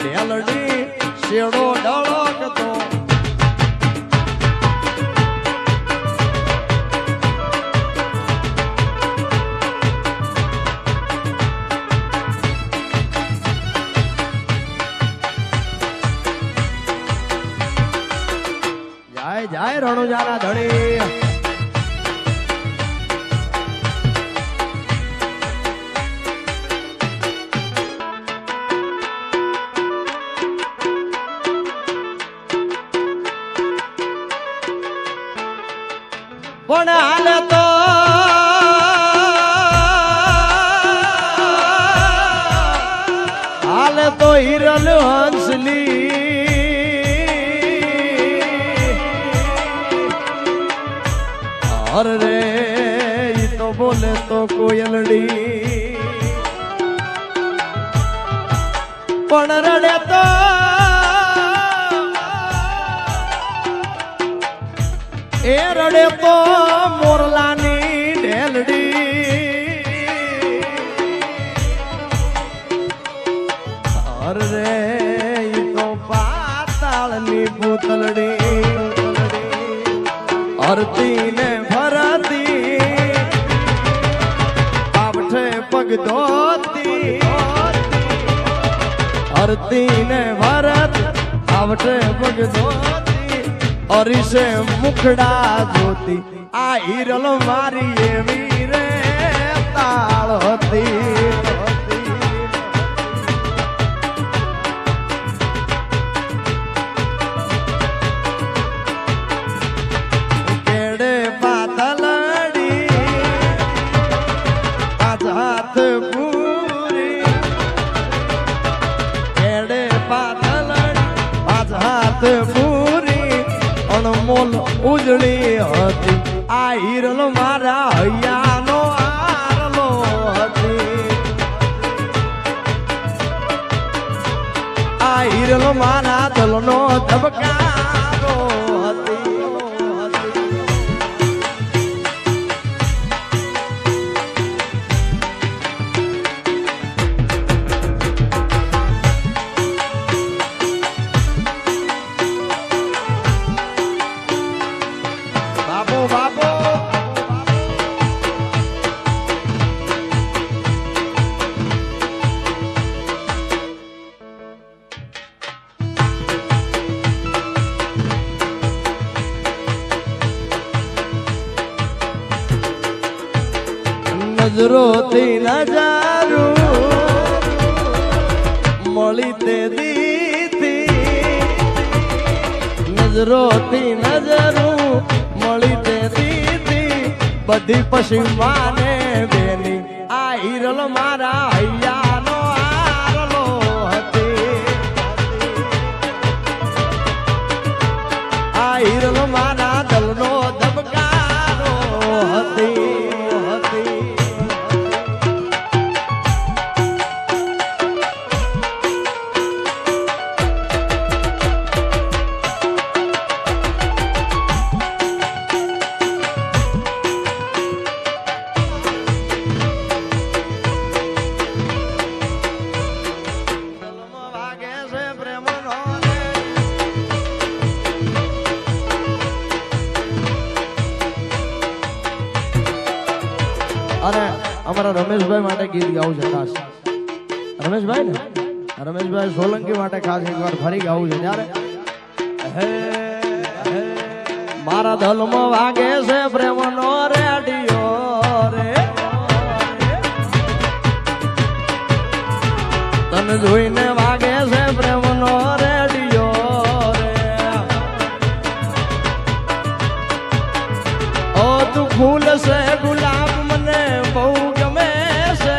ઢેલડી shadow ડળકતો જાય જાય રણુજાના ધણી પણ હાલે તો હિરલ હંસલી અરે રે ઈ તો બોલે તો કોયલડી પણ રડે તો એ રડે તો મોરલાની ઢેલડી અરે રે ઈ તો પાતાળની પૂતલડી અરતી ને ભરતી પાવઠે પગ ધોતી અરતી ને ભરત પાવઠે પગ ધોતી અરીસે મુખડા જોતી આ હિરલ મારી એવી રે તાળ હતી કેડે પાતલડી પાંચ હાથ પૂરી કેડે પાતલડી પાંચ હાથ પૂરી અણમોલ ઉજળી હતી આ હિરલ મારા હૈયાનો આરલો હતી આ હિરલ મારા દલનો ધબકારો હતી નજરોથી નજારું મળી તે દીધી નજરોથી નજરું મળી તે દીધી બધી પછી માને બેની આ હિરલ મારા હૈયાનો આરલો હતી આ હિરલ મારા દલનો ધબકારો હતી અને અમારા રમેશભાઈ માટે ગીત ગાવું છે ખાસ રમેશભાઈ ને રમેશભાઈ સોલંકી માટે ખાસ એકવાર ફરી ગાવું છે ત્યારે મારા દલમાં વાગે છે પ્રેમનો રેડિયો રે તને જોઈને વાગે છે પ્રેમનો રેડિયો રે ઓ તું ફૂલ છે ગુલાબ મને બહુ ગમે છે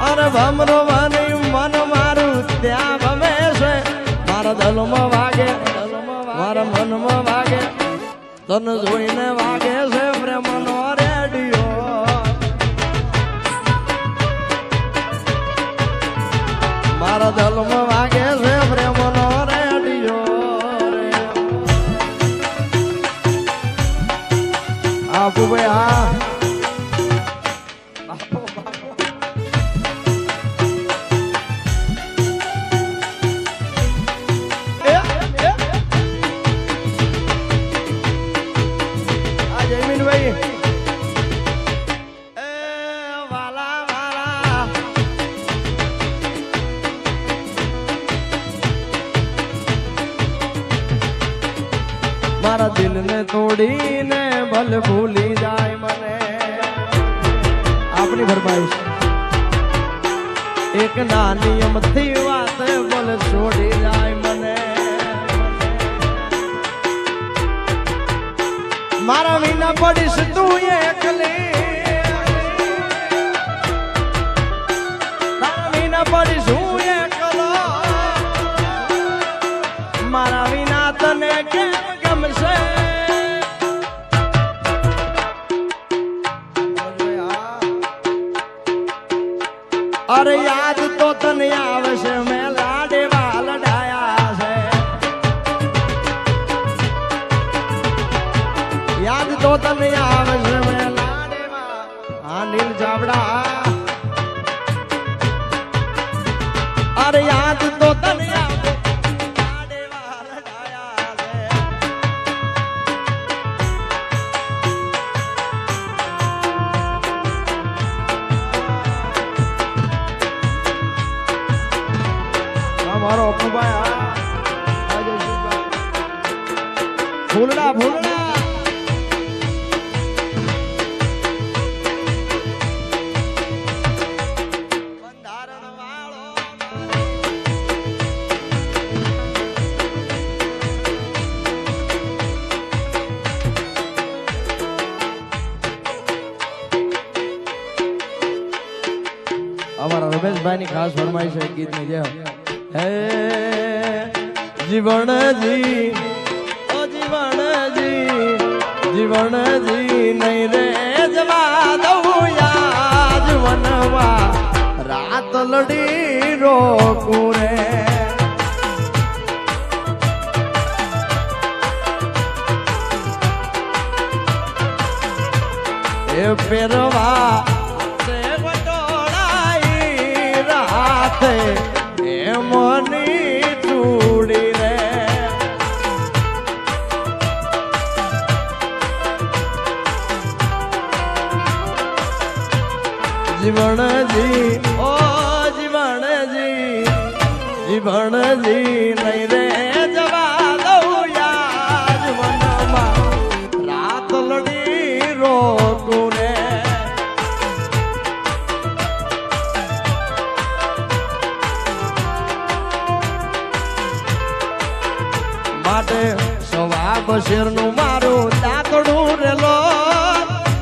અરે ભમરો વાની મન મારું ત્યાં ગમે છે મારા દલમાં વાગે મારા મનમાં વાગે તને જોઈને વાગે છે પ્રેમનો રેડિયો મારા દલમાં વાગે છે પ્રેમનો રેડિયો આપું ભાઈ મારા દિલને તોડીને ભલ ભૂલી જાય મને. આપણી ફરમાઈશ એક નાની અમથી વાત ભલ છોડી જાય મને. મારા વિના પડીશ તું એકલી, તારા વિના પડીશ હું એકલો. મારા વિના તને કેમ ગમશે? અરે યાદ તો તને આવશે મેં લાડેવા લડાયા છે. યાદ તો તને આવશે મેં લાડેવા આ નીલ ચાવડા. અરે યાદ તો તને આવશે લાડેવા લડાયા છે. મારો અપુભાઈ ભૂલડા ભૂલડા બંધારણ વાળો. અમારા રમેશભાઈ ની ખાસ ફરમાઈશ છે ગીત ની જેમ. હે જીવણજી ઓ જીવણજી, જીવણજી નહીં રે જવા દઉં યા જીવનમાં રાત લડી રોકું રે. એ પેરવા તે વટોળાઈ રાતે મની ચૂડી રે. જીવણજી ઓ જીવણજી, જીવણજી નહીં રે જવા દઉં યા જીવનમાં રાત લડી રોકું રે. માટે સવાબ શેરનું મારું દાંતડું રેલો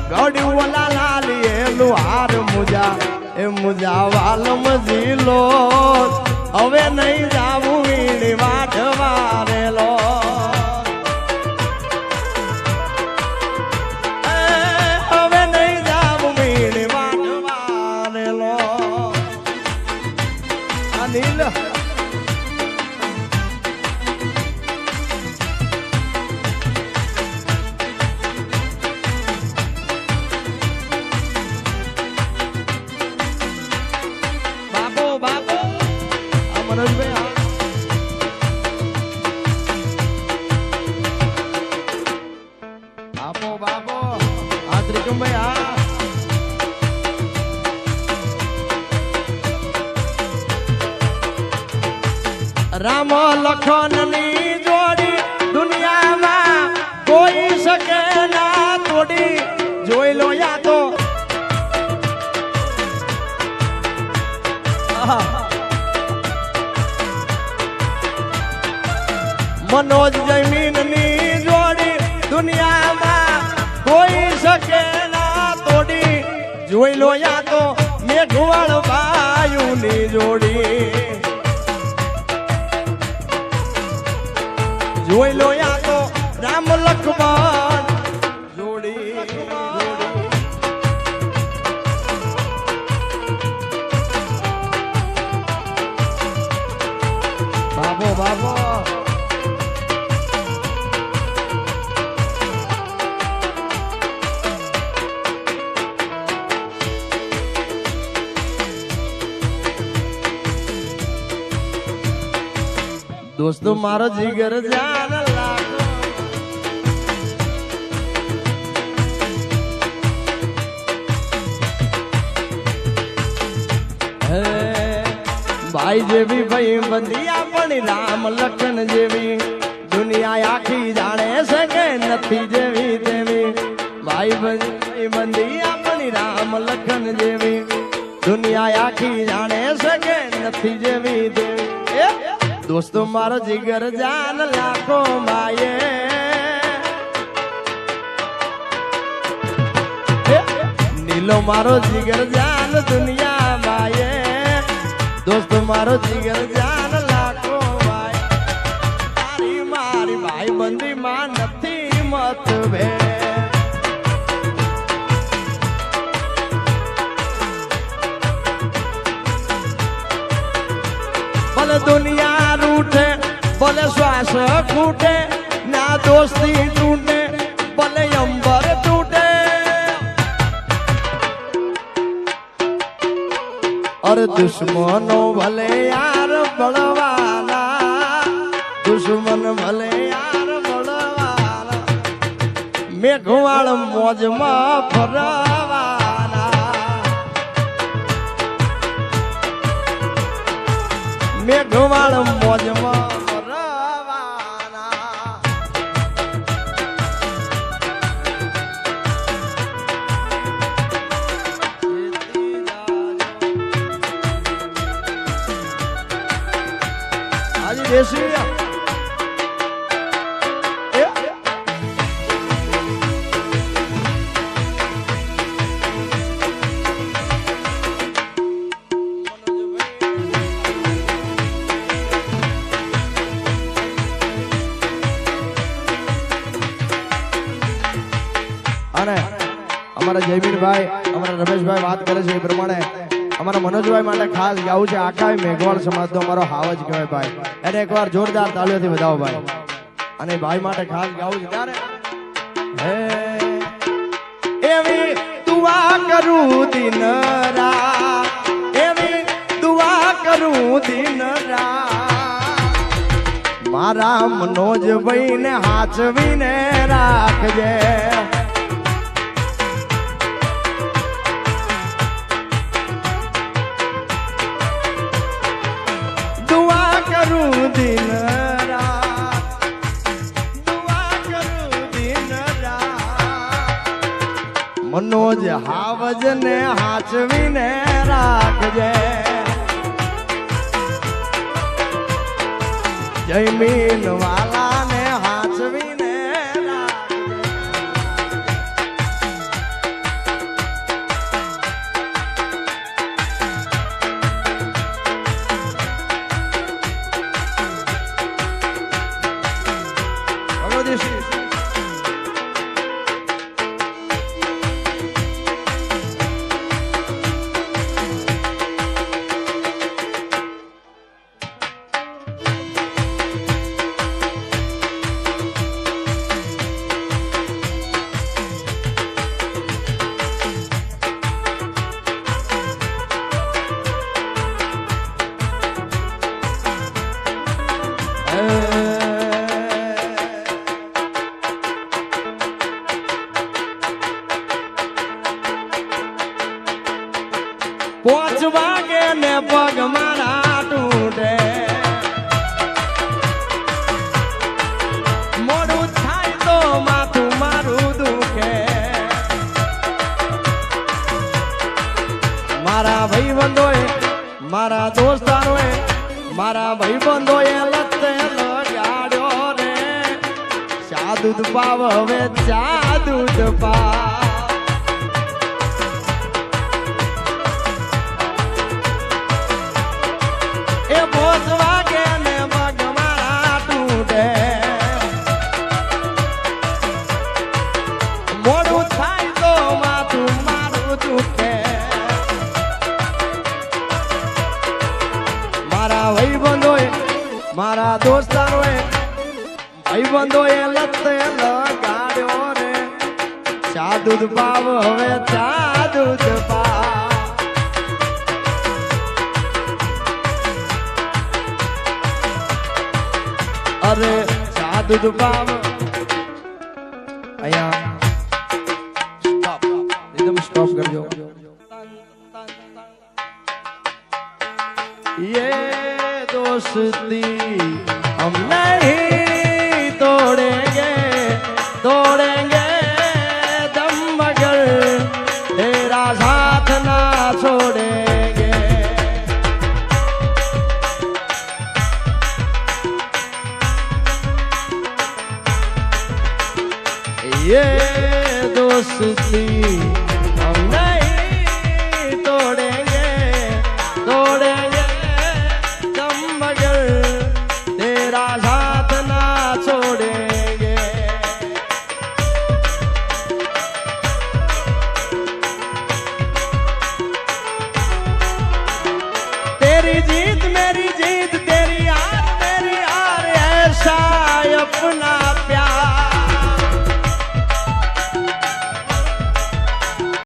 ગળ્યું ઓલા લાલી એલું હાર મુજા એ મુજા વાલમ જીલો. હવે નહીં જાવું વીણી વાઢવા રેલો. હવે નહીં જાવું વીણી વાઢવા રેલો. અનિલ બાપો બાપો આ ત્રિકમભાઈ રામ લખન ની જોડી દુનિયામાં કોઈ શકે ના તોડી. જોઈ લો યા તો મનોજ જમીન ની જોડી દુનિયામાં કોઈ શકે ના તોડી. જોઈ લો યા તો મેઘવાળ બાયુ ની જોડી. જોઈ લો યા તો રામ લક્ષ્મણ જોડી. બાબો બાબો दोस्तों मारो जिगर जान लागो भाई जेवी भाई बंदिया पड़ी राम लखन जेवी દુનિયા આખી જાણે છે કે નથી જેવી તેવી ભાઈ બંધી આપણી રામ લખન જેવી દુનિયા આખી જાણે છે કે નથી જેવી તેવી દોસ્તો મારો જીગર જાન લાખો માયે નીલો મારો જીગર જાન દુનિયા માયે દોસ્તો મારો જીગર જાન લાખો માયે તારી મારી ભાઈ બંધી માં નથી મત ભે ભલે દુનિયા રૂઠે ભલે શ્વાસ ખૂટે ના દોસ્તી તૂટે ભલે અંબર તૂટે और दुश्मनों भले यार बड़वाना दुश्मन भले यार बड़वाना मेघवाड़ मौज में फरवाना मेघवाड़ मौज में દેશી અને અમારા જયવીરભાઈ અમારા રમેશભાઈ વાત કરે છે એ પ્રમાણે અમારા મનોજભાઈ માટે ખાસ ગાવું છે આખા મેઘવાળ સમાજનો અમારો હાવજ કહેવાય ભાઈ એને એકવાર જોરદાર તાળીઓથી વધાવો ભાઈ અને ભાઈ માટે ખાસ ગાવું છે ત્યારે એવી દુઆ કરું દિન રાત એવી દુઆ કરું દિન રાત મારા મનોજભાઈ ને હાચવીને રાખજે दिन रात दुआ करूं दिन रात मनोज हावज ने हाचवीने राखजे जमीन वाला ने हाचवीने पोच वागे ने पग मारा टूटे मोड़ू थाय तो माथू मारू दुखे मारा भाई बंधोए मारा दोस्तारोए मारा भाई बंधोए लत्ते लगाड्यो रे चा दूध पाव हवे चा दूध पाव मारा दोस्तारोए भाईबंधोए लत्ते लगाड्यो रे चा दूध पाव हवे चा दूध पाव अरे चा दूध पाव अया स्टॉप एकदम स्टॉप करजो ये दोस्ती हम नहीं સ્તુતિ